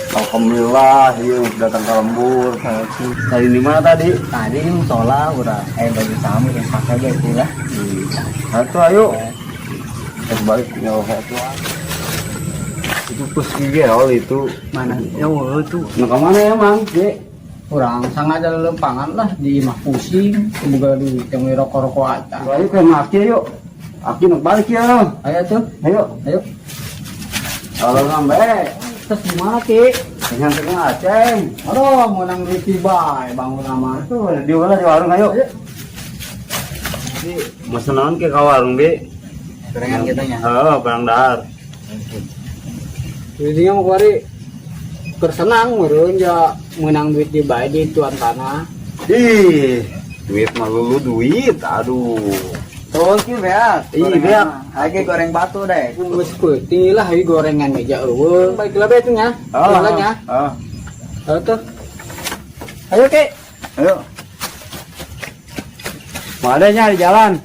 Alhamdulillah, iya datang ke lembur. Tadi di mana tadi? Tadi musola udah baju kamu yang pakai aja itu lah. Satu ayo. Balik nyawa satu. Itu pus gigi awal itu. Mana? Ya itu. Nah kemana ya mang? Kurang sangat ada lempangan lah di mah pusing. Semoga di yang rokok-rokok aja. Ayo ke Aki yuk. Aki nak balik ya. Ayo tuh. Ayo. Kalau ngambil. Terus gimana Ki? Dengan tengah Aceh. Aduh, mau nang di tibai bangun nama. Tuh, di mana di warung ayo. Mesen naon ke warung Bi? Gorengan kita nya. Barang dahar. Jadi mau kari bersenang meureun ya menang duit di bae di tuan tanah. Ih, duit mah lulu duit. Aduh. Terus ki beak. Iya, beak. Lagi goreng batu deh. Geus peuting lah ieu gorengan meja eueuh. Baiklah betul nya. Nya. Ayo tuh. Ayo Ki. Ayo. Madanya di jalan.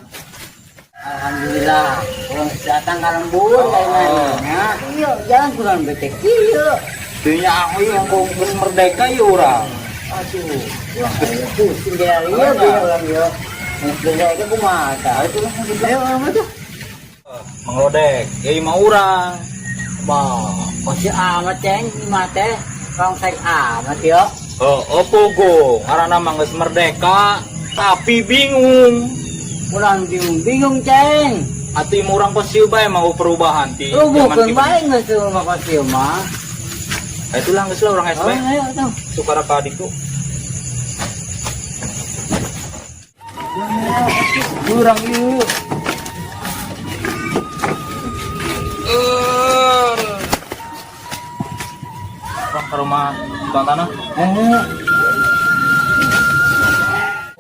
Alhamdulillah. Orang datang ke lembur kayaknya. Iya, jalan kurang betek. Iya. Dunia aku yang bungkus merdeka ya orang. Aduh. Pusing dia iya orang dia. Merdeka kumaha? Itu lah. Ayo tuh. Mengodek, ya mau orang. Bah, masih amat ceng mate. Kang saya amat ya. Opo go, karena mangges merdeka, tapi bingung. Kurang bingung ceng. Hati murang pasiu bae mau perubahan ti. Lu bukan baik nggak sih makasih mah. Itulah geus lah orang SB. Ayo tuh. Sukara ka adikku. Kurang yuk. Orang ke rumah tuan tanah.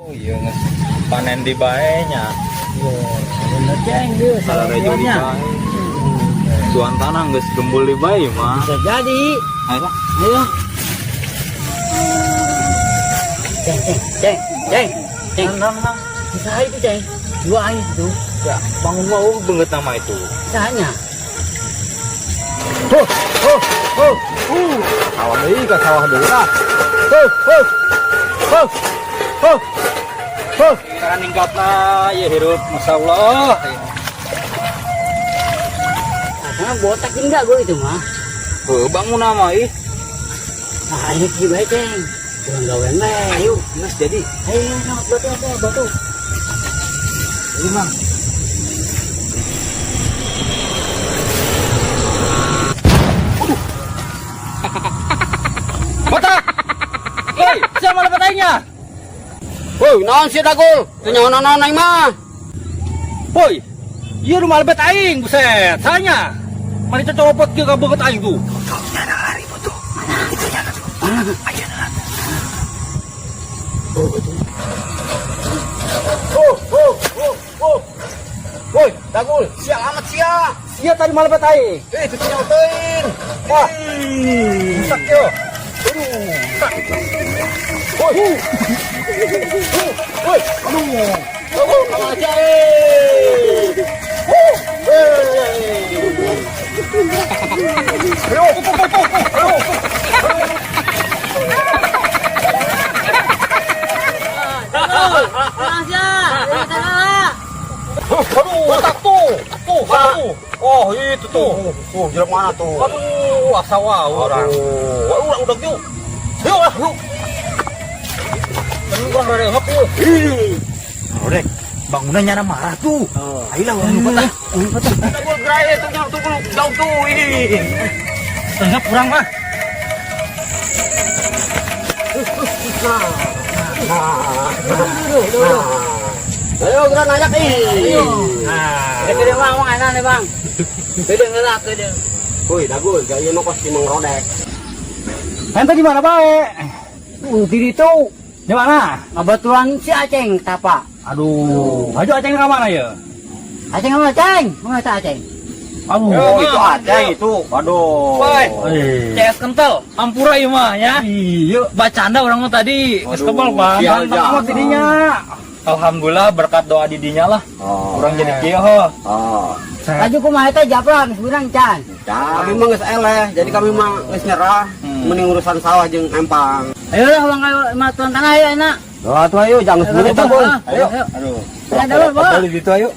Oh iya nges panen di bae nya. Bener ceng dia. Salah rejo di bae. Tuan tanah geus gembul di bae mah. Bisa jadi. Ayo. Ceng. Nang. Bisa itu ceng. Dua air itu. Ya, bangun mau banget nama itu. Sahanya. Sawah deui ka sawah deui lah. Kita ningkatna ya hirup masyaallah. Nah, botak enggak gue itu mah. Bangun nama ih. Nah, ini gimana ceng? Jangan gawean bae. Ayo, geus jadi. Ayo, batu. Ini Mang. Botak. Hei, siapa lepat aingnya? Woi, naon sih dagul? Tanya naon aing mah. Woi, ieu rumah lebet aing, buset. Tanya. Mari cocopot ke ka beungeut aing tuh. Woi, dagul, sia amat sia. Sia tadi malah bet aing. Itu nyautein. Wah. Rusak yo. Woi. Aduh. Dagul, sama aja. Aduh, otak tuh. Oh, itu tuh. Tuh, jelek mana tuh? Aduh, asa wah orang. Udah yuk. Yuk. Kan kurang dari hap yuk. Udah, bangunannya ada marah tuh. Ayolah orang lupa tah. Kita gua gerai itu nya tuh jauh tuh. Tengah kurang mah. Ayo gerak ajak Gede bang, enak nih bang. Gede ngelak. Woi, dagul, gaya no pasti mengrodek. Ente di mana bae? Di itu. Di mana? Kebetulan si Aceng tapa. Aduh, ayo Aceng ke mana ya? Aceng mana Aceng? Mana Aceng? Aduh, itu Aceng itu. Waduh. Woi, CS kental, ampura ieu mah ya. Iya, Bacanda orang mah tadi, geus kebal Bang. sial, Mantap mah tidinya. Alhamdulillah berkat doa didinya lah. Orang jadi kieu heuh. Tadi kumaha teh japlan sebenarnya Can. Kami mah geus eleh, jadi kami mah geus nyerah. mending urusan sawah jeung empang. Ayo lah bang, ayo matuan tanah ayo enak. Tuh ayo, jangan seburu bang. Ayo. Aduh. Ada dulu bang. Di situ ayo.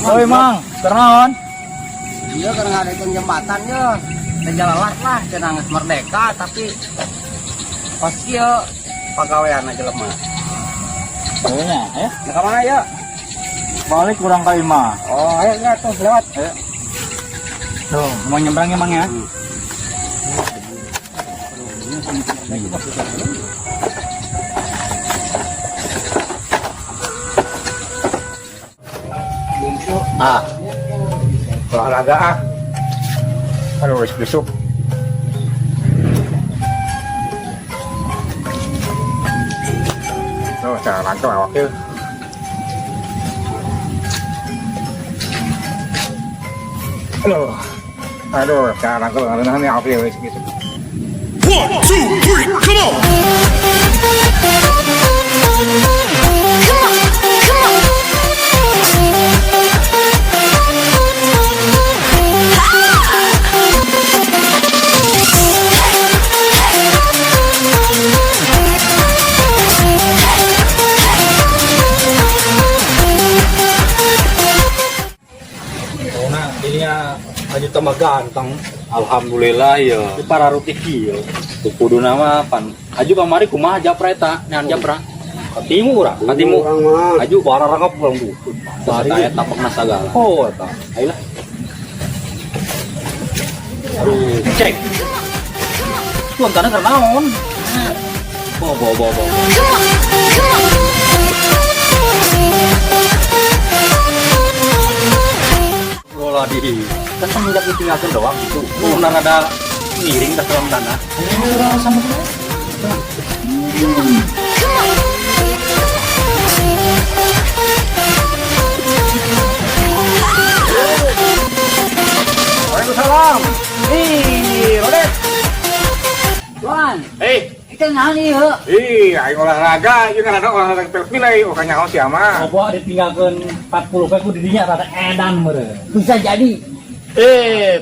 Oi mang, kenaon? Iya karena ada jembatan ya. Jalan lah, cenah geus merdeka tapi pas kieu pagawean aja lemah. Oh nya, Ka mana ya? balik kurang kali mah. Oh, ayo ya tuh lewat. Ayo. Tuh, mau nyebrang emang ya? Olahraga ah. Aduh, wis besok. Tuh, cara lancar awak ieu. Aduh, cara lancar ngeunah awak ieu wis gitu. 1, 2, 3, come on! Nah, ininya aja tambah ganteng. Alhamdulillah ya. Di para rezeki ya. Tuh kudu nama pan. Aju kamari kumaha japra eta, nyan japra. Katimu urang, katimu. Aju para rangkap pulang tuh. Mari eta pekna sagala. Oh, eta. Ayolah. Aduh, cek. Tuan kana keur naon? Bo. Bola di kan semenjak ditinggalkan doang gitu. Benar ada miring ke dalam tanah. Waalaikumsalam. Rodet. Tuan, Hei, kita nani ya. aing olahraga, ieu kan ada olahraga terpilih, oh nyaho si ama. Coba ditinggalkan 40 peku di dinya rada edan meureun. Bisa jadi.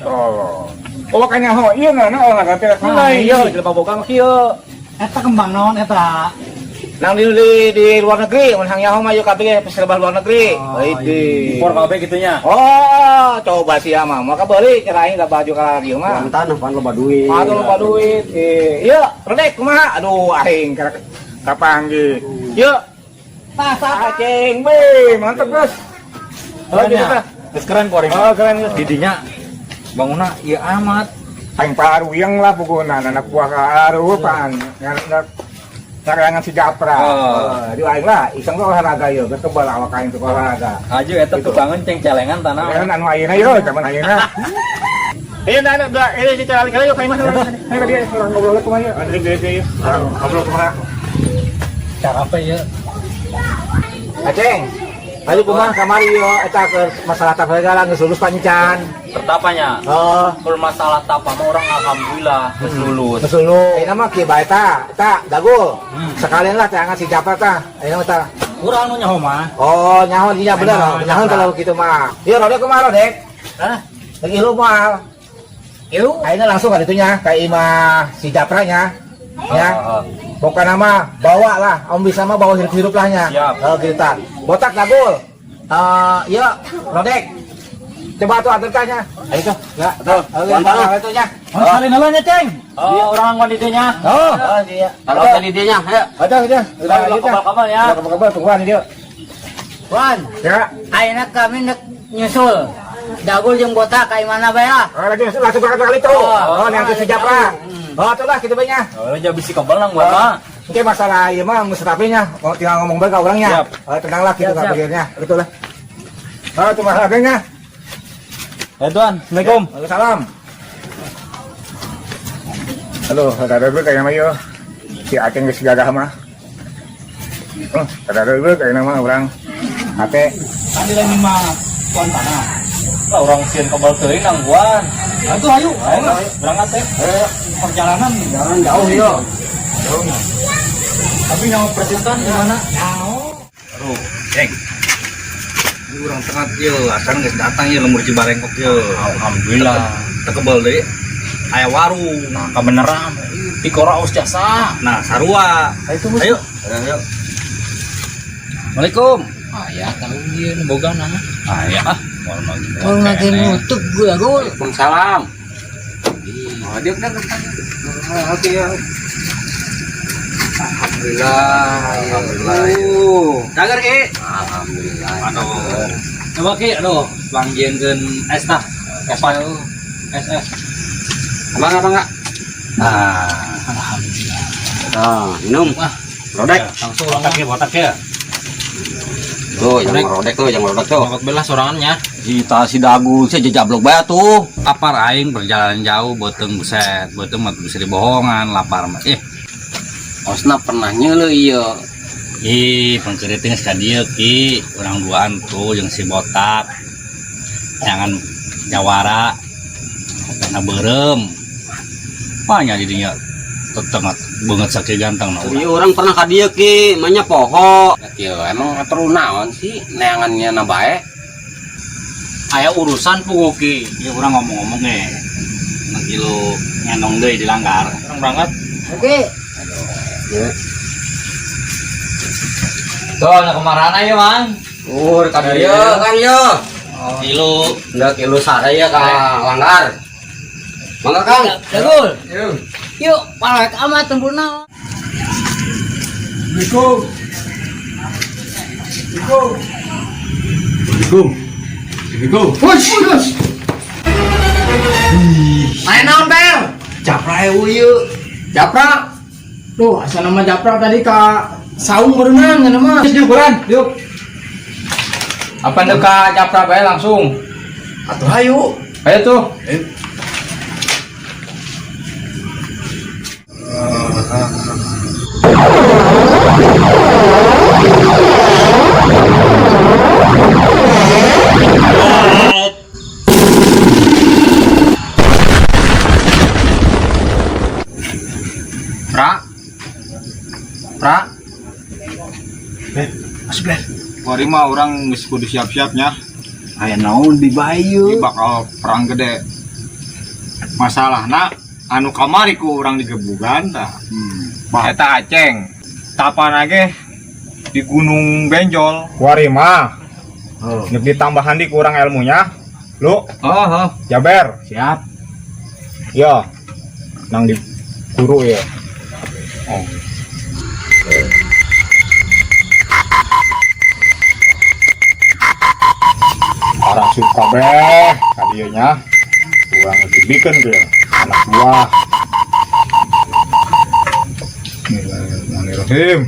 Toh. Oh kan nyaho, ieu ngaranna olahraga terpilih. Iya, jelema boga mah kieu. Eta kembang naon eta? Nang di luar negeri, mun hang nyaho mah ieu kabeh peserba luar negeri. Impor kabeh gitunya. Oh, coba si ama, maka beli cerain da baju ka dieu mah. Tanah pan loba duit. Aduh lupa duit. Ieu, redek kumaha? Aduh, aing kapanggih. Ieu. Aceng, be, mantep, Bos. Soalnya, geus keren kuring. Oh, keren geus. Di dinya bangunna ieu amat. Aing paruyeng lah pokona anak buah ka arupan. Ngarangan si Japra. Di aing lah iseng olahraga ieu, geus kebal awak aing teu olahraga. Aju eta tukangan ceng-celengan tanah. Kan anu ayeuna ieu, zaman ayeuna. Ayo nak, ini si cara kali yuk, kayak mana? Ayo dia orang ngobrol kumaha ieu. Ada gede yuk. Ngobrol kumaha? Cara apa ya? Aceng. Ayo kumaha kamari yo eta ke masalah tap segala geus lulus pancan. Pertapanya. Oh, Bermasalah tapa mah orang alhamdulillah geus lulus. geus lulus. Ayeuna mah kieu bae eta dagul. Sekalian lah teh si Japra tah. Ayeuna mah tah. Urang nu nyaho mah. Oh, nyaho dinya bener. Nyaho kalau kitu mah. Ieu rodek kumaha rodek? Hah? Lagi lu mah. Ieu Ayeuna langsung ka ditunya ka imah si Japranya. Ya. Pokoknya nama bawa lah, om bisa mah bawa hidup lahnya. Siap. Gitu tak. Botak dagul. Iya, rodek. Coba tuh aturkannya. Ayo tuh, ya. Tuh. Mantap itunya. salin heula nya, Ceng. Oh, urang ngwan di dieu nya. Oh, iya. Kalau tadi dia nya, ayo. Ada. Udah gitu. Kabel ya. Kabar tungguan dia. Tuan, Ya. ayeuna kami nek nyusul. Dagul jeung botak ka mana bae lah. Lagi langsung berangkat kali tuh. Oh, yang ke Sejapra. Oh, tuh lah gitu banyak. Oh, nya bisi kabel nang buat mah. Oke, masalah ieu mah geus rapinya. Mau tinggal ngomong bae ka urangnya. Siap. Tenang lah gitu Siap, ka siap. pikirnya. Betul lah. Oh, cuma harganya. Tuan, Assalamualaikum. Waalaikumsalam. Halo, ada dulu kayak nama yo. Si Aceng geus gagah mah. Ada dulu kayak nama orang. Ate. Tadi lagi mah tuan tanah. Lah orang sieun kabel teuing nang buan. Atuh ayo, berangkat teh. Perjalanan Jangan jauh yo. tapi nyawa percintaan di mana? Aduh, Ceng. Urang tengah yo, akan geus datang ya lemur Cibarengkok yo. Alhamdulillah. Tekebel deui. Aya warung. Nah, kebeneran. Ti koraos jasa. Nah, sarua. Ayo. Ayo. Assalamualaikum. Ya tahu dia boga nama. Ya. Kalau nanti nutup gue aku. Waalaikumsalam. Dia udah oke ya. Alhamdulillah. Dagar Ki. Alhamdulillah. Aduh. Coba Ki, langgieunkeun es tah. Es. Abang enggak? Alhamdulillah. Minum. Rodek. Langsung botak ya. Tuh, yang merodek tuh. Ngokot belah sorangannya. Si dagu saya jablok bae tuh. Lapar aing berjalan jauh beuteung buset. Beuteung mah bisa dibohongan lapar mah. Osna pernah nyeuleuh ieu. Pengkeureut geus ka dieu Ki. Urang duaan tuh jeung si botak. Jangan jawara. Karena berem. Banyak di dinya. Tetep banget sakit ganteng nah. Ieu urang pernah ka dieu Ki, manya poho. Kieu emang atuh naon sih neangannya na bae? Aya urusan puguh Ki. Ieu urang ngomong-ngomong nanti lu ngendong deui di langgar. Urang berangkat. Oke. Tuh, na kemarana ya, Mang. Ka dieu Kang yo. Kilu. Enggak kilo sadaya ka langgar. Mangga Kang. Dagul. Yuk, palek amat tempurna. Assalamualaikum. Push. Main naon, Bel? Japra ieu. Japra. Duh, asal nama Japra tadi ka saung berenang ya nama. Yuk bulan, yuk. Apa nih ka Japra bae langsung? Atuh hayu. Ayo tuh. Pra. Mas Bel. Kuari mah orang geus kudu siap-siapnya. Aya naon di bayu? Ini bakal perang gede. Masalahna anu kamari ku urang digebugan tah. Eta Aceng. Tapan age di Gunung Benjol. Kuari mah. Nuk ditambahan di kurang ilmunya. Lu, Oh. Jaber. Siap. Ya. Nang di guru ya. Parah suka kabeh kadieunya. Kurang dibikin tuh ya. Anak buah. Bismillahirrahmanirrahim.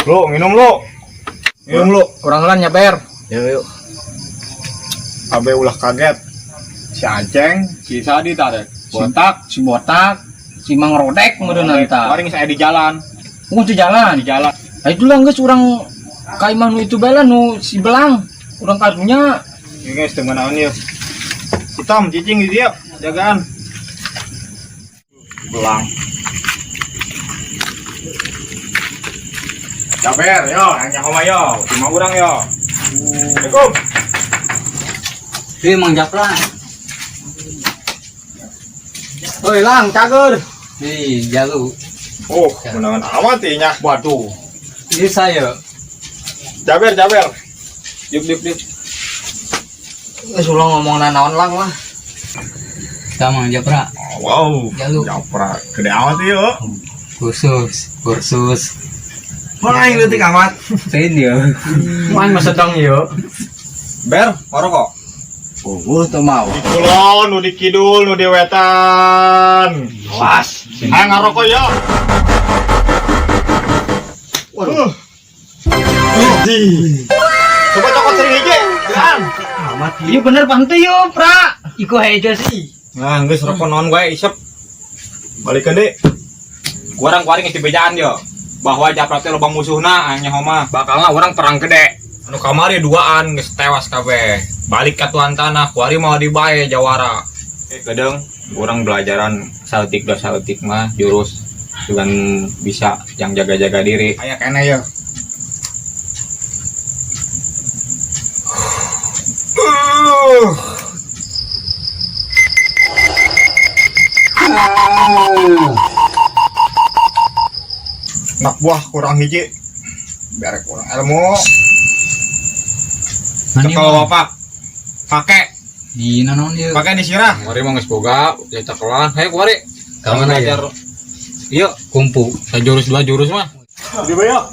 Lu, minum lu. Minum lu. Kurang lan nyaber. Yuk. Abe ulah kaget. Si Aceng, si Sadi tadi. Si botak, si Mang Rodek meureunna eta. Kemarin saya di jalan. Kunci jalan. Di jalan. Itu lah geus urang ka imah nu itu bela nu si belang. Urang kadunya. Ini guys, teman naon ieu. Hitam cicing di dia, jagaan. Belang. Jaber, yo, hanya koma yo, cuma urang yo. Assalamualaikum. Ieu Mang Japra. Oi, Lang, cager. Jalu. Oh, menangan amat inya. Waduh. Ini saya. Jaber. Yuk. Geus ulah ngomong naon Lang lah. Ka Mang Japra. Wow, Jalu. japra gede amat ieu. Kursus. Mana yang leutik amat? Lain dia. Main masa sedang ieu. Ber, kok. Tuh mau. Kulon, nu di kidul, nu di wetan. Was. Ayo ngarokok ya. Waduh. Coba cokot sering hiji. Kan. Iya bener pantai yo, Pra. Iko hejo sih. Nah, geus rokok naon gue isep. Balikeun deui. Kurang-kuring geus dibejaan yo. Bahwa Japra teh loba musuhna anya homa. Bakalna urang perang gede. Anu kamari duaan geus tewas kabeh. Balik ka tuan tanah, kuari mau dibae jawara. Kadang urang belajaran saeutik mah jurus dengan bisa yang jaga-jaga diri. Aya kene ya. Anak buah kurang hiji. Biar kurang ilmu. Kalau bapak pakai Di nanon dia. pakai disirah. Mari mah geus boga, cetak kelan. Hayo kuari. Ka mana ya? Iya, kumpu. Sajurus dua jurus mah. Di bayar.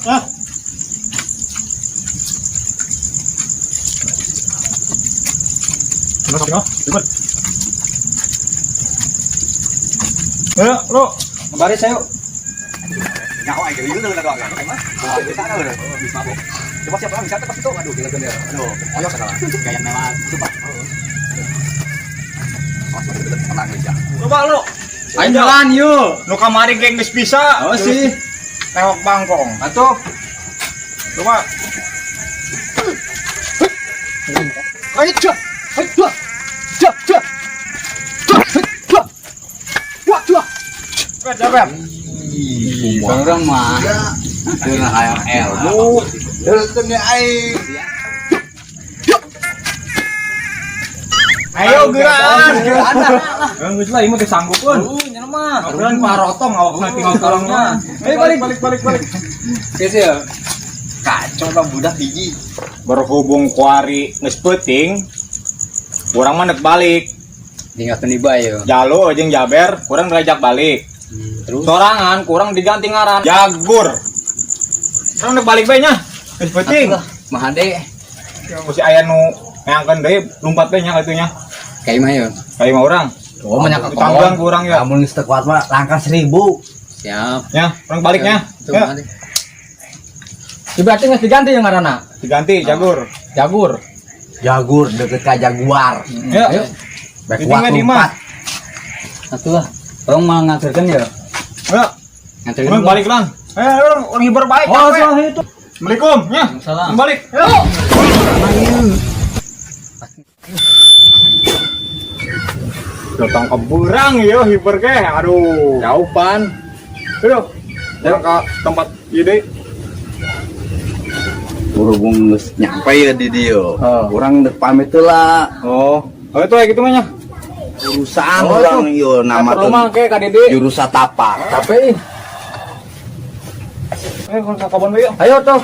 Ribet. Ya, lo. Baris saya. Nyawa aja itu udah doang. Emang? Kita ada udah bisa mabok. Coba siapa yang bisa pas itu aduh gila gila. Aduh, ayo sekarang. Gaya memang cepat. Tenang aja. Coba lo. Ayo jalan yuk. Lo kamari geng geus bisa. Oh sih. Tewak bangkong. Atuh. Coba. Ayo cak. Ayo cak. Cak cak. Cak. Wah, cak. Coba. Orang mah. Dengan ayam ilmu. Terus kena air. Ayo geran. Geus lah imut sanggupeun. Nya mah. Geran parotong awakna tinggal kalongna. Ayo balik. Geus ya. Kacau lah budak hiji. Berhubung kuari geus peuting, urang mah neuk balik. Tinggal tiba ya. Jalo jeung Jaber, kurang diajak balik. Terus Sorangan kurang diganti ngaran Jagur. Kurang neuk balik bae nya. Geus peuting. Mahade. Masih aya nu ngangkeun deui lumpat bae nya atunya. Kayak mah ya. Kali mah urang. Oh, banyak Tangguhan kurang ya. Kamu geus teu kuat mah langkah 1000. Siap. Ya, kurang baliknya. Ya, Berarti nggak diganti yang ngaranna? diganti Jagur. Jagur. Jagur deket ka Jaguar. Ya. Ayo. Baik Ini mah di mah. Satu lah. Orang mau nganterkan ya? Ya, Nganterkan. kurang balik lang. Orang hibar baik. Oh, capek. salah itu. Assalamualaikum. Ya. Salam. Balik. Ya. Datang ke burang ya hibar ke. Aduh. Jauh pan. Aduh. Ya ke tempat ide. Berhubung nyampe ya di dia. Orang dek pamit lah. Oh. Oh itu kayak gitu mah nya. Urusan orang yo nama Perlu mah ke KDD. jurusan tapak. Tapi Kon kapan bae yuk. ayo tuh.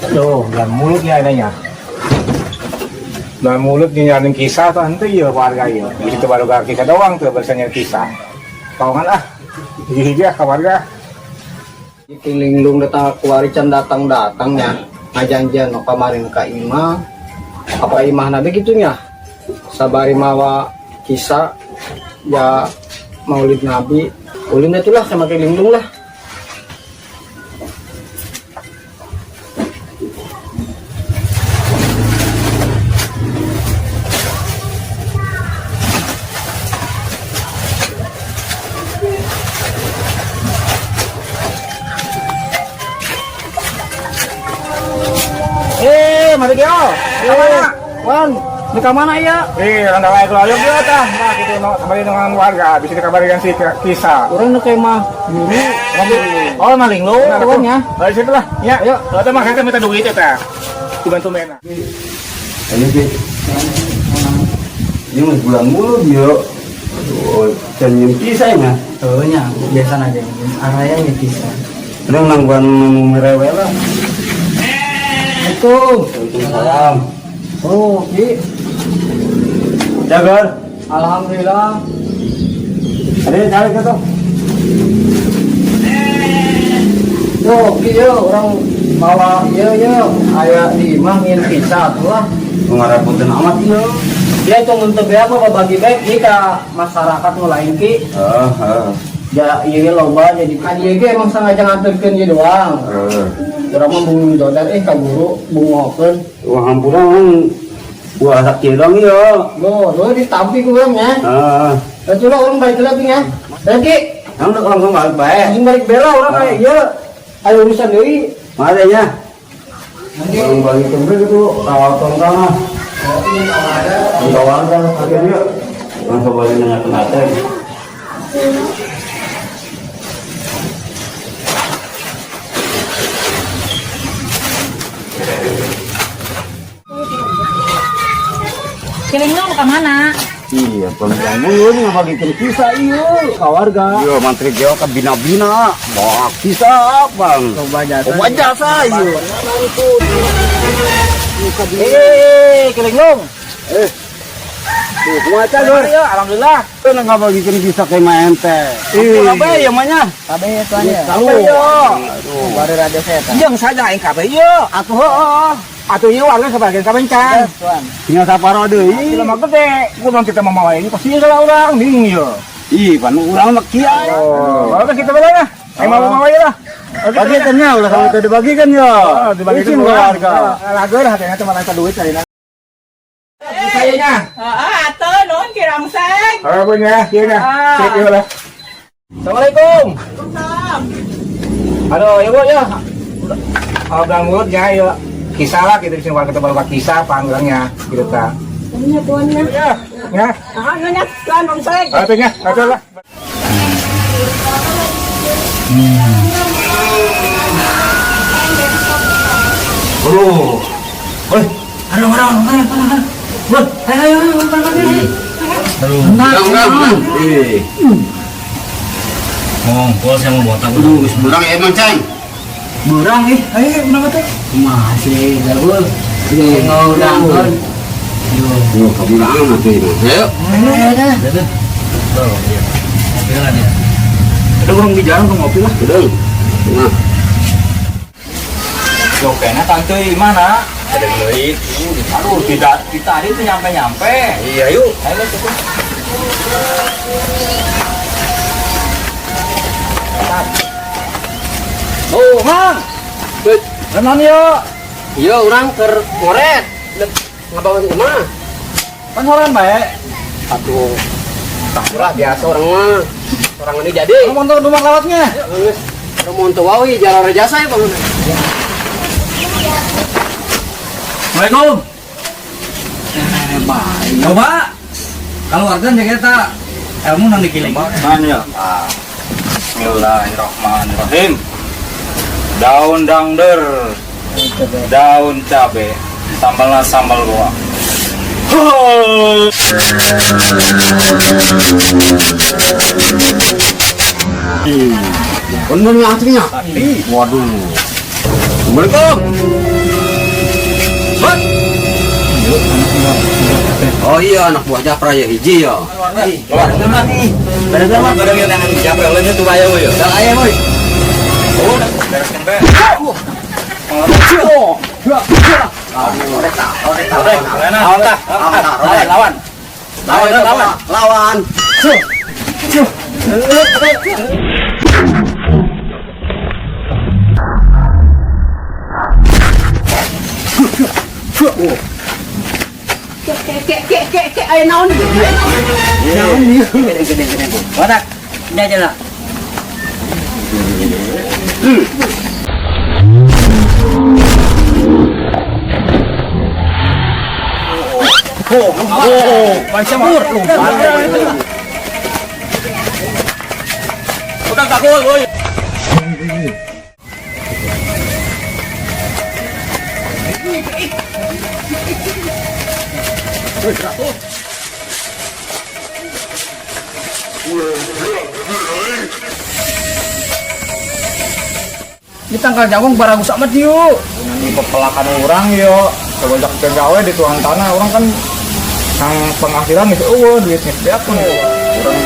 Tuh, dan mulut ya adanya. Dan mulut nyanyiin kisah tuh nanti ya warga ya. Di situ baru gak kisah doang tuh bahasanya kisah. Tahu kan lah. Hiji ke warga. Linglung datang kuari can datangnya. Ngajanjian no kemarin ka imah. Apa imah nabi gitunya? Sabari mawa kisah ya maulid nabi. Ulin itulah sama linglung lah. Mari kyo. Kamana? Wan, di kamana ya? Orang dah baik lalu dia tah. Nah gitu kembali dengan warga. Bisa dikabarikan si kisah. Orang nak kemah dulu. Oh, maling lo, kawan ya. Dari situ lah. Ya. Yuk. Kita mah kita minta duit ya tah. Dibantu mena. Ini sih. Ini mas bulan mulu dia. Oh, jangan kisahnya. Oh nya, biasa aja. Araya ya bisa. Orang nangguan merewel lah. Itu. Salam. Oh, Ki. Jagar. Alhamdulillah. Ada cari ke tuh. Yo, Ki yo orang bawa yo aya di imah ngin pisah tuh lah. Mengaraputin amat iya. Dia itu untuk apa bagi baik jika masyarakat ngelain Ki. Ya iya loba jadi kan iya emang sengaja ngaturkeun ieu doang. Urang mah bung dodar kaburu bung ngokeun. Wah hampura gua sakit dong iya. Lo ditampi ku urang nya. Itu lah orang balik lagi nya. Lagi Yang udah langsung balik baik. anjing balik bela orang kayak iya. Ayo urusan deui. Mana nya? Orang balik kembali itu rawat tongkang. Kawan kan akhirnya langsung balik nanya kenapa. ke mana? Iya, pemegang buyun ngabagikan kisah iya ke warga. Iya, mantri dia ke bina-bina. Bawa kisah apa? Coba jasa. Coba jasa iya. Kelinglung. Tuh, kumaca lur. Ya, alhamdulillah. Itu ngabagikan kisah ke ente. Apa ya namanya? Kabeh tuanya. Tahu yo. Baru rada setan. Yang saja yang kabeh yo. Atuh heuh. Atuh ieu warga sebagian kabencan. Tuan. Tinggal saparo deui. Bila mah gede, kudu kita mamawa ini pasti salah orang bingung yo. Ih, pan urang mah kieu. Oh, oke kita belah. Ayo mamawa lah. Bagikannya ulah kalau kita dibagikan yo. Dibagikan ke warga. Lagu lah hati-hati malah duit cari. Sayanya. Atuh nuhun kirangseng. Oh, punya, kieu dah. Cek yo lah. Assalamualaikum. Aduh, ya Bu ya. Gangguan ya, ya. Kisah lah kita disini warga tebal kisah panggilnya gitu ta. Tuannya tuannya. Ya. Nanya tuan bangseng. Artinya, ada lah. Bro. Woi, orang. Bro, ayo. Enggak. Ngongkol saya mau botak. Burang emang cang. Burang ayo kenapa teh? Masih gabul. Ngurang kan. Yo, keburang mati. Ayo. Ada orang bicara ke ngopi lah. Udah. Nah. Yo kena tante mana? Ada duit. Aduh, tidak kita hari itu nyampe. Iya yuk. Ayo cukup. Oh, Mang. Tenan yo. Iya, orang ke ngoret. Ngabangun rumah. Kan orang baik. Aduh. Lah biasa orang mah. Orang ini jadi. Kamu montor rumah lawatnya. Orang mau untuk wawi jalan jasa ya bangun. Assalamualaikum. Coba kalau warga jaga kita ilmu nang dikiling. Man ya. Bismillahirrahmanirrahim. Daun dangder, daun cabe, sambalnya sambal goa. Benernya aslinya. Waduh. Assalamualaikum. Oh iya, anak buah Japra ya hiji ya. Barang yang tangan siapa yang lainnya tuh bayar ya. Dah aya boy. Bereskan be. Lawan. Lawan. Kek ayo naon. Wadak, ini aja lah. Pancamur. Udah takut, boy. Ini tangkal jagung barang rusak mati yuk. Ini pepelakan orang yo. Sebanyak pegawai di tuan tanah orang kan yang penghasilan itu duitnya setiap pun. Orang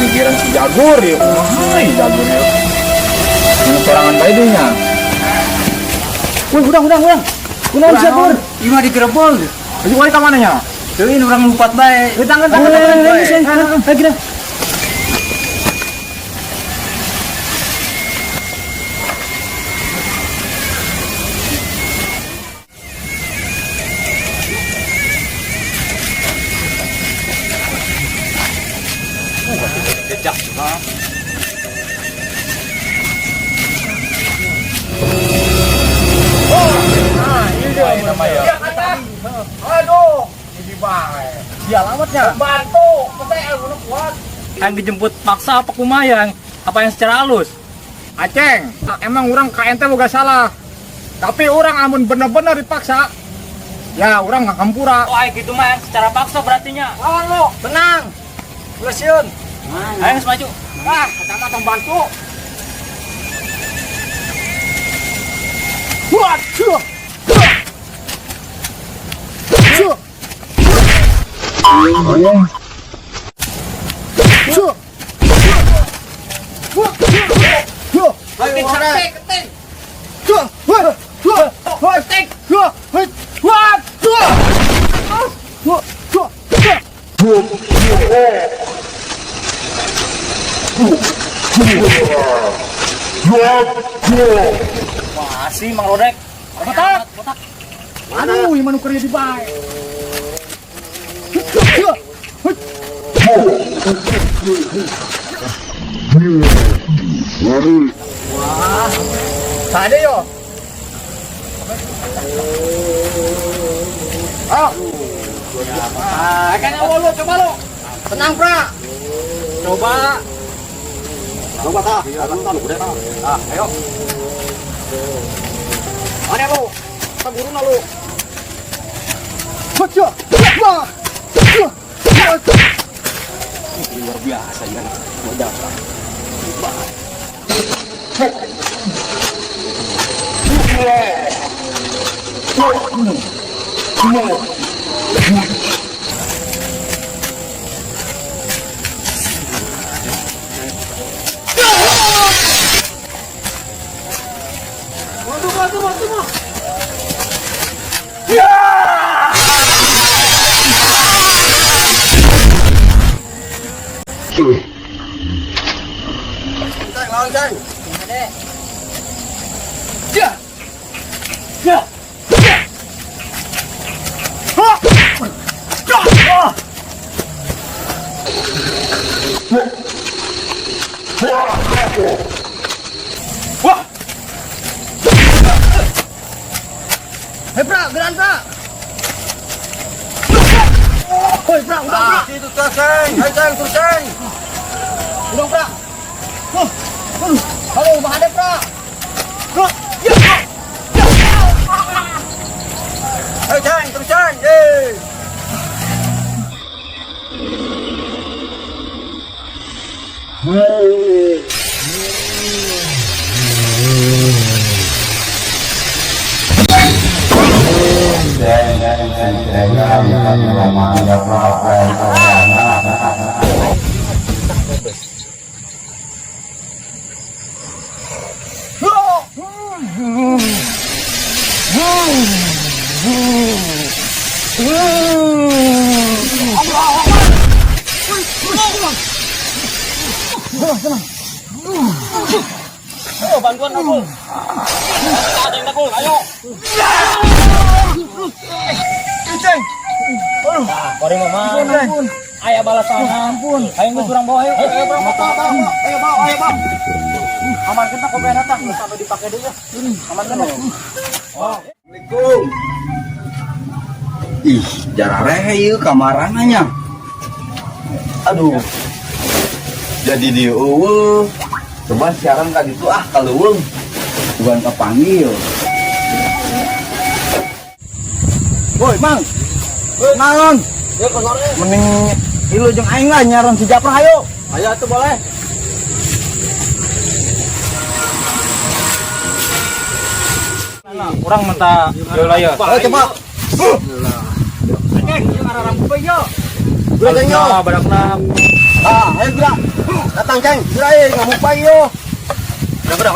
mikiran si jagur yuk. Mahal jagur yuk. Ini serangan bayinya. Wih, udang. Kunaon sia Pur? Ima digerebol. Jadi wali ka mananya? Teuing urang lupat bae. Tangan. Lagi dah. Aduh, ini bae. Dia alamatnya. Bantu, saya udah kuat. Yang dijemput paksa apa kumayan? Apa yang secara halus? Aceng, emang orang KNT boga salah. Tapi orang amun bener-bener dipaksa, Ya, orang nggak kampura. Oh, ayo gitu mah secara paksa berartinya. Lawan lo, tenang. Lesion. Ayo nges maju. Ah, kacamata tong bantu. Wah, cuh. Cuh. Cuh. Ketik sana. Ketik. Cuh. Wah. Cuh. Ketik. Cuh. Wah. Cuh. Cuh. Cuh. Masih Mang Rodek. Botak. Aduh, yang manukernya di baik. Wah, tadi yo. Oh, kan awal lo, coba lo. Tenang, Pra. Coba. Coba tak. Ah, ayo. Mana lo? Taburu na lo. Hacia. Wah. Luar biasa ya. Modal. Hei, Pra, geran, Pra. Hoi, Pra, udah, Pra. Itu Ceng. Hai Ceng, tuh Ceng. Udah, Pra. Halo, bahade, Pra. Hai Ceng, tuh Ceng. Yeay. Oh, bantuan aku. Ada yang aku. Ayo. Kori mama. Ampun. Ayo balasan. Ampun. Ayo ngus kurang bawa ayo. Ayo bawa. Ayo bawa. Aman kita kopi datang sampai dipakai dulu ya. Aman kan? Assalamualaikum. Ih, jarare ieu kamarananya. Aduh. Jadi di eueuh. Coba siaran ka ditu kaleuweung. Bukan kepanggil. Woi, Mang. Naon? Ya kenore. Mending ilu jeung aing lah nyaran si Japra hayo. Ayo tuh boleh. Kurang minta yola ya. Ayo coba. Ceng, yang arah rambu bae yo. Gerak Ceng yo. Barakna. Ayo gerak. Datang Ceng. Gerak ngamu pai yo. Udah.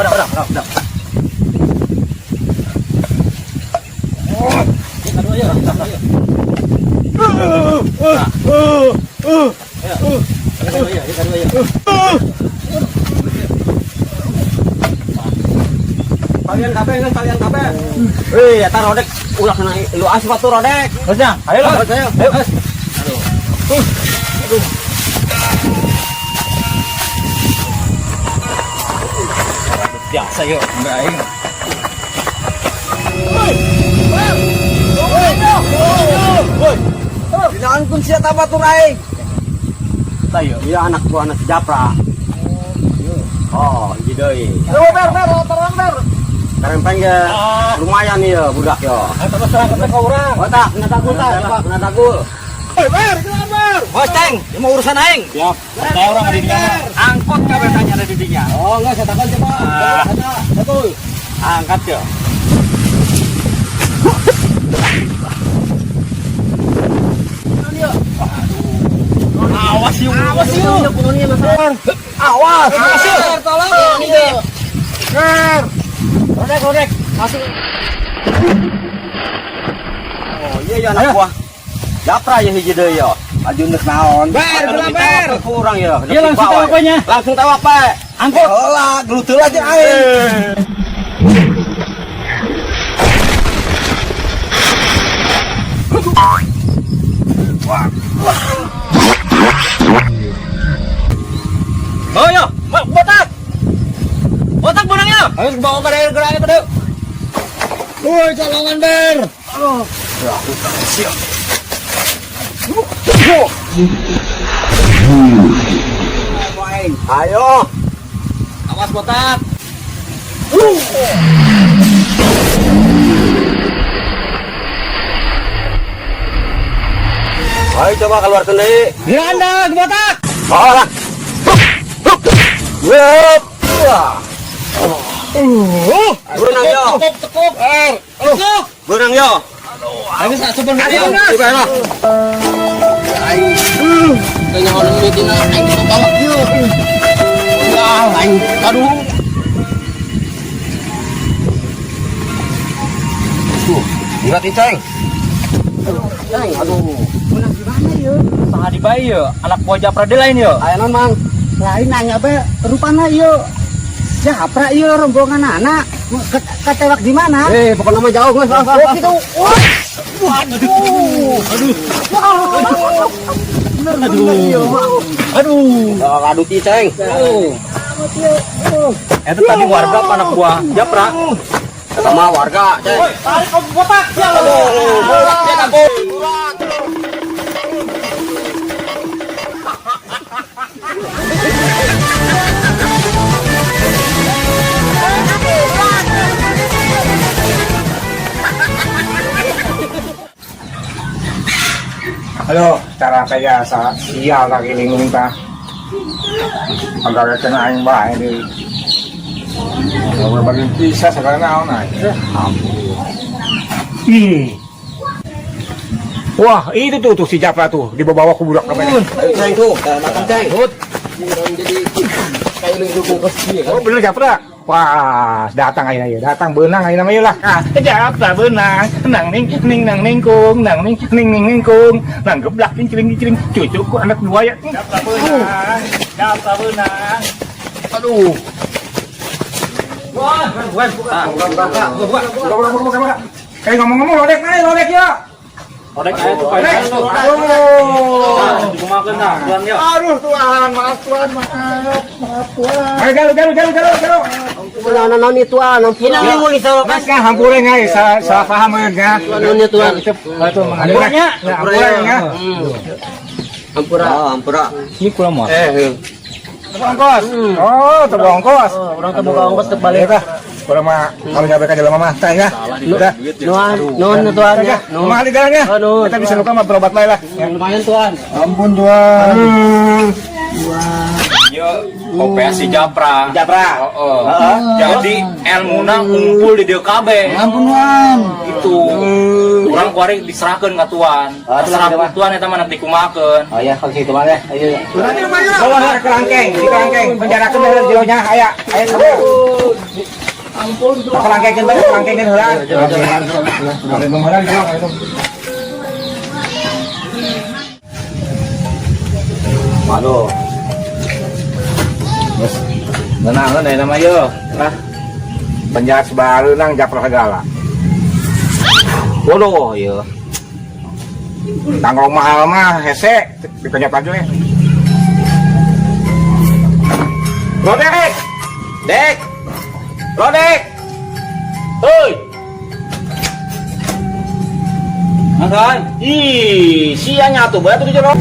Kalian kape. Eta Rodek ulah kena lu asfal tuh Rodek. Terusnya, ayo lah. Ayo. Biasa yuk, enggak aing. Dinaon kun sia ta batur aing. Tayo, iya anak gua anak Japra. Oh, iya deui. Ber. Karempeng ya. Lumayan nih ya budak ya. Terus serang ke orang. Otak, kena takut tak, coba kena takut. Bos Teng, ini mau urusan aing. Siap. Saya orang di dinya. Angkot kabeh tanya ada di dinya. Oh, enggak saya takut coba. Betul. Angkat ya. Awas yuk. Awas yuk. Awas. Awas yuk. Tolong. Rodek. Masuk. Oh iya ya anak buah. Japra ya hiji deui ya. Maju neuk naon? Ber. Kurang ya. Iya langsung tahu apanya. Langsung tahu apa? Angkot. Heula, gelutul aja aing. Oh ya, botak. Botak benangnya. Ayo bawa ke daerah geraknya tadi. Woi, colongan ber. Ayo. Awas botak. Ayo coba keluarkan deui. Gelandak botak. Oh lah. Wup. Wah. Berenang yo. Tekuk. Tekuk. Berenang yo. Ayo sak sebenarnya. Coba lah. Kayaknya orang ini tinggal aing bawa yo. Wah, aing aduh. Enggak diceng. Aduh. Sangat di bayi ya. Anak buah Japra de lain ya. Ayo non mang. Lain nanya be rupana ieu. Japra ieu rombongan anak. Ketewak di mana? Pokoknya mah jauh guys. Gitu. Aduh ciceng. Itu tadi warga apa anak buah Japra? Sama warga, ceng. Halo, cara saya sial kaki linglung tah. Agak kena aing bae deui. Berbagi bisa sekarang naon aja. Wah, itu tuh si Japra tuh dibawa ke budak kemana? Ceng tuh, makan ceng. Jadi kayak lindung ke sini kan. Oh bener Japra. Wah, datang ayeuna ya, datang beunang ayeuna mah lah. Ah, Japra beunang, nang ning nang ning kung, nang ning ning kung, nang geblak cing cucuku anak dua ya. Japra beunang. Aduh. Wah, kayak ngomong-ngomong lodek ya. Odek aja tuh kayak gitu. Dikumakan dah, Tuan ya. Aduh Tuhan, maaf Tuhan. Ayo galu. Naon itu Ini mau disoro Mas kan hampure ngai salah paham ya. Tuan Tuan. Itu mengadirnya. Ampura. Ini kurang mah. Ongkos. Oh, terbongkos. Orang temu ongkos terbalik. Kurang mah kalau nyampe ke jalan mama tah ya. Udah. Nuan Tuan ya. Mahal di jalannya. Kita bisa luka mah berobat lah. Lumayan Tuan. Ampun Tuhan. Yo, OPS si Japra. Oh. Jadi ilmuna ngumpul di dieu kabeh. Ampun Tuhan. Itu. Urang kuari diserahkeun ka Tuan. Serah ku Tuan eta mah nanti kumakeun. Oh ya, kalau gitu mah ya. Ayo. Bawa ke kerangkeng, di kerangkeng penjarakeun dari jauhnya aya sabar. Ampun Tuhan. Kerangkengkeun bae, kerangkengkeun heula. Ada nomornya di sana itu. Aduh. Tenang kan nama yo. Nah. Penjahat sebaru nang Japra segala. Waduh, ya. Tanggung mahal mah hese dipenyat aja ya. Rodek. Dek. Rodek. Hei. Makan. Ih, sianya tuh batu di jono.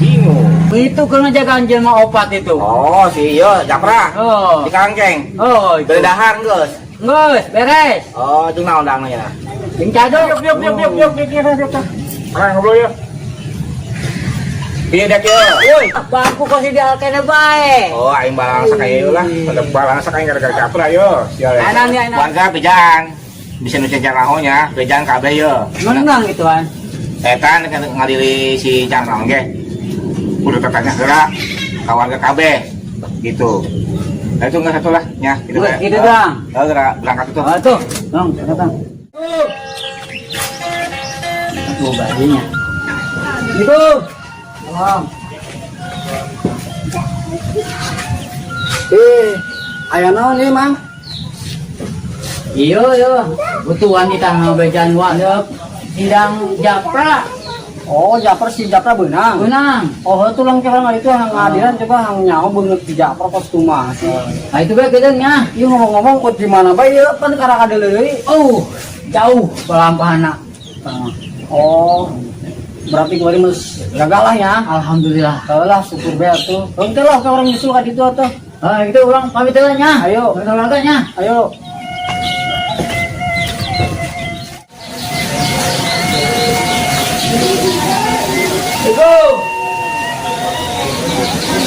Bingung. Itu kalau jaga anjir mah opat itu. Oh, si yo Japra. Oh. Di kangkeng. Oh, itu. Geledahan geus. Ngus, beres. Oh, jeung naon dang ya? Jeung cadok. Yuk. Ayo ngobrol ya. Piye dek yo? Bangku kok si dialkene bae. Oh, aing balang sakaya lah. Ada balang sakaya gara-gara capra yo. Sial. Enak nih, enak. Warga pejang. Bisa nu cecer rahonya, pejang kabeh yo. Menang ituan. Etan ngadili si Camrang ge. Udah tetanya gerak ka warga kabeh gitu. Nah itu enggak satu lah nya gitu Udah, ya. gitu doang. Gerak berangkat itu. Ah tuh, Bang, datang. Tuh bajunya. Itu. Bang. Aya naon ieu, Mang? Iya, butuhan kita ngabejan wadep. Sidang Japra. Oh, Japra si Japra beunang. Benang. Oh, tulang orang itu yang ngadiran coba hang nyaho beungeut si Japra kostumasi. Nah itu bae kedennya. Ieu ngomong-ngomong kok di mana bae ieu pan karang kadeuleuy. Oh, jauh pelampahana. Oh. Berarti kemarin mas gagal lah ya. Alhamdulillah. Kalah syukur bae atuh. Henteu lah ka orang nyusul ka ditu atuh. Ah, itu orang pamit nya. Ayo. Olahraga. Ayo. Itu.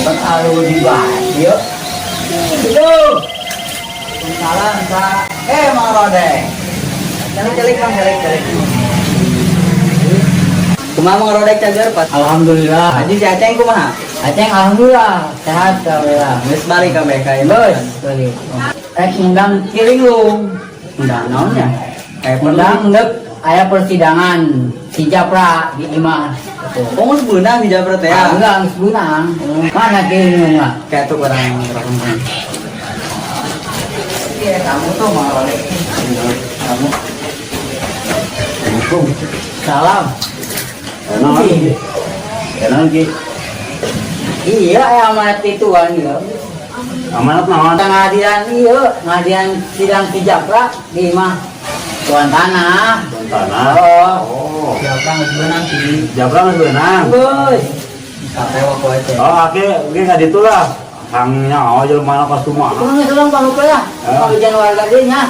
Pengaruh di bahagia. Itu. Salam Pak. Mang Rode. Calik Bang, calik. Kumaha Mang Rodek cager pas. Alhamdulillah. Haji si Aceng kumaha? Aceng alhamdulillah sehat alhamdulillah. Geus balik ka bae ka ieu. Bos, balik. Undang kiring lu. Undang naonnya? Undang dek aya persidangan si Japra di imah. Oh, beunang di Japra teh ya. Undang sebenang. Mana kiring lu? Kayak tuh barang rakaman. Iya, kamu tuh Mang Rode. Kamu. Salam. Enak Ki. Iya, amanat ituan ya. Amanat naon? Ngadian iya, ngadian sidang si Japra di imah tuan tanah. Tanah. Oh. Japra geus beunang sih. Japra geus beunang. Bos. Sampai waktu itu. Oh, oke nggak ditulah. Hangnya oh jelema mana kostum mah. Itu nggak salah Pak Lupa ya. Kalau jangan warga dia nya.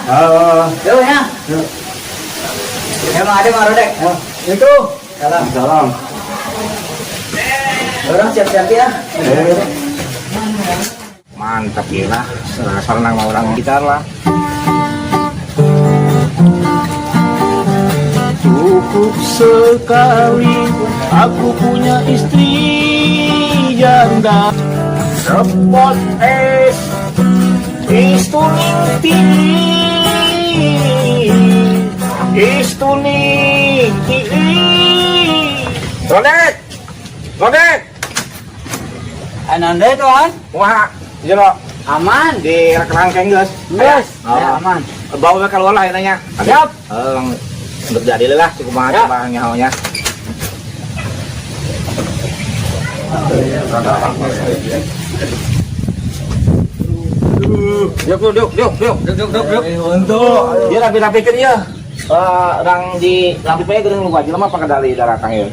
Yo ya. Emang ada Mang Rodek. Itu. Salam. Orang siap-siap ya. Mantap gila. Sarang mau orang gitar lah. Cukup sekali aku punya istri janda. Repot istuning Rodek. Ananda tuan. Wah, jero Aman. di rangkeng geus. Yes. Ya, aman. Bau kalau lah inanya. Siap. Untuk jadi lah cukup banget coba nyahonya. Duk. Untuk dia rapi-rapi ke dia. Orang di lampu pe geuning lupa jelema pakai dari daratang ieu.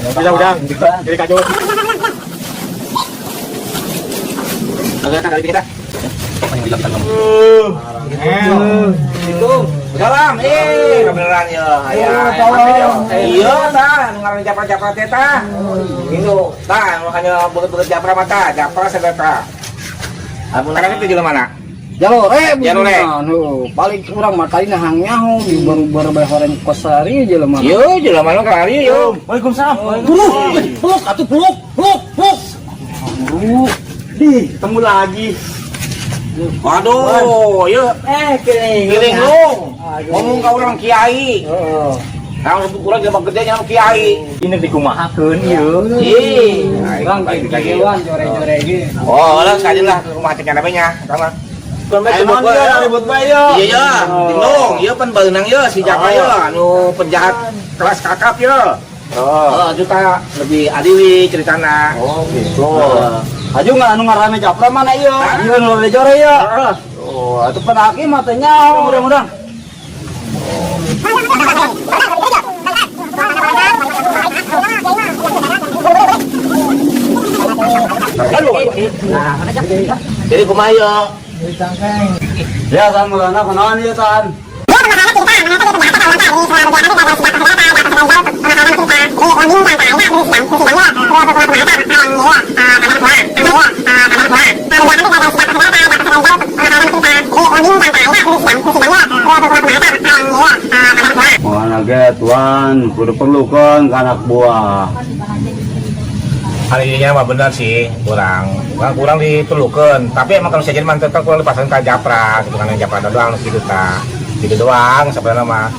Udah. Jadi kacau. Kita. Salam, beneran ya. Iya, tah, ngaran Japra teh tah. Itu, tah, makanya beut-beut Japra mah tah, Japra sedeta. Amun kana itu jelema mana? Jalur Jalur, balik urang mah tadi hang nyaho di baru bae horeng kosari jelema. Yo, jelema mah kali yo. Waalaikumsalam. Peluk atuh peluk. Di, ketemu lagi. Waduh, yuk. Giling lu. Ngomong ka urang kiai. Heeh. Nah, urang jamak gede nya kiai. Ini dikumahakeun ieu. Ih, Urang kieuan jore-jore ge. oh, lah sekali lah ke rumah cek namanya. Kana. Ribut bae yo. Iya, tindung, ieu pan beunang ieu si Japra ieu anu penjahat kelas kakap ieu. Oh, juta lebih adiwi ceritana. Oh, gitu. Aju nggak anu ngarame Japra mana ieu? Ieu nu jore ieu. Oh, atuh penaki mah teh nyaho mudah-mudahan. Jadi kumayo. Ya kan mulana kunaon ieu tan. Mana ge tuan, kudu perlukeun ka anak buah. Hal ini mah bener sih, kurang diperlukan. Tapi emang kalau saya jadi mantan kurang dipasang ke japra, gitu kan yang japra doang gitu ta, gitu doang sebenarnya mah.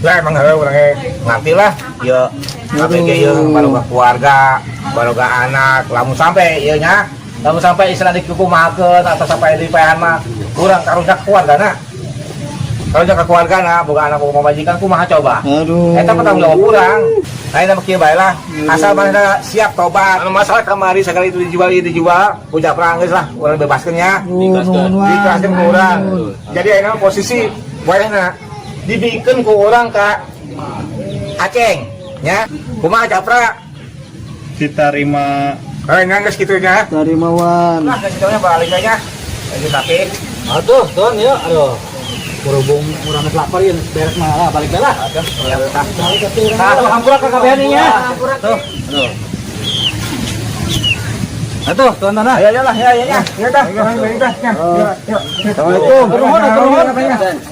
Lah emang harus orangnya ngerti lah, ya sampai kayak baru ke keluarga, baru ke anak, lamun sampai iya nya, lamun sampai istilah dikukumakeun atau sampai di payan mah kurang karunya keluarga na. Kalau jaga keluarga na, bukan anak mau majikan, kumaha coba. Aduh. Eta petang jawab kurang. Lain nama kieu bae lah. Asal mana siap tobat. Anu masalah kamari sekali itu dijual, udah peranggeus lah, urang bebaskeun nya. Dikaskeun ku urang. Jadi ayeuna posisi bae dibikeun ku urang ka Aceng nya. Kumaha Japra? Ditarima Kayaknya geus kitu nya. Dari mawan. Nah, geus kitu nya balik nya. Jadi tapi Aduh, Don ya, aduh. Berhubung urang lapar ya, beres malah balik lah. Nah, hampura ka kabehan nya. Tuh. Atuh, tuan tanah. Ya lah, ya. Ya dah. Assalamualaikum. Turun.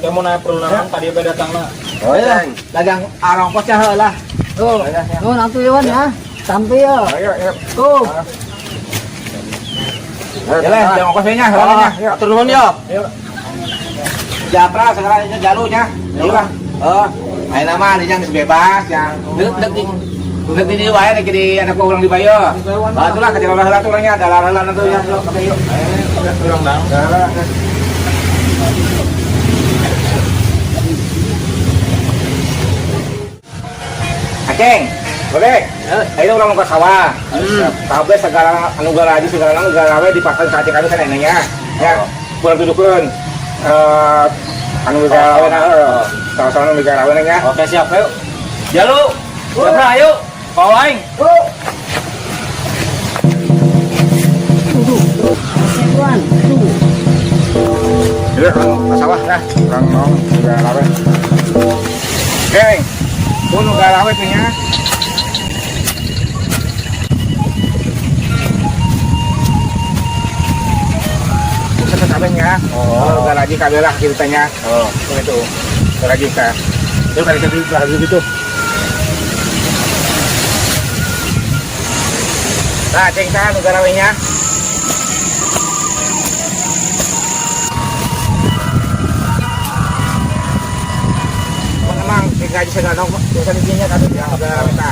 kamu na perlu naon tadi bae datangna. Oh ya, dagang arong kosnya heula. Tuh, nanti Iwan ya. Sampai ya. Ayo. Tuh. Ya lah, jangan kosnya heula. Atur nuhun ya. Japra sekarang jalurnya. Iya. Ayo nama di yang bebas yang dek di wae nek di anak urang di bayo. Atulah ka jalan heula turangnya dalan-dalan atuh ya. Ayo. Urang dang. Aceng, boleh? Ayo orang mau ke sawah. Tapi segala anu garaji segala we dipasang ka Aceng kan enaknya. Ya, pulang dudukeun. Anu garawe na sama-sama anu garawe nya. Oke, siap, ayo. Jalu. Japra, ayo. Bawa aing. Ya, ke sawah dah. Orang mau garawe. Oke. Unu garawe punya. Kabelnya, garaji kabel lah ceritanya. Itu, garaji ka. Itu kan garaji gitu. Nah, cek kan garawenya. Memang gaji segala bisa dijinya kan ya garawena.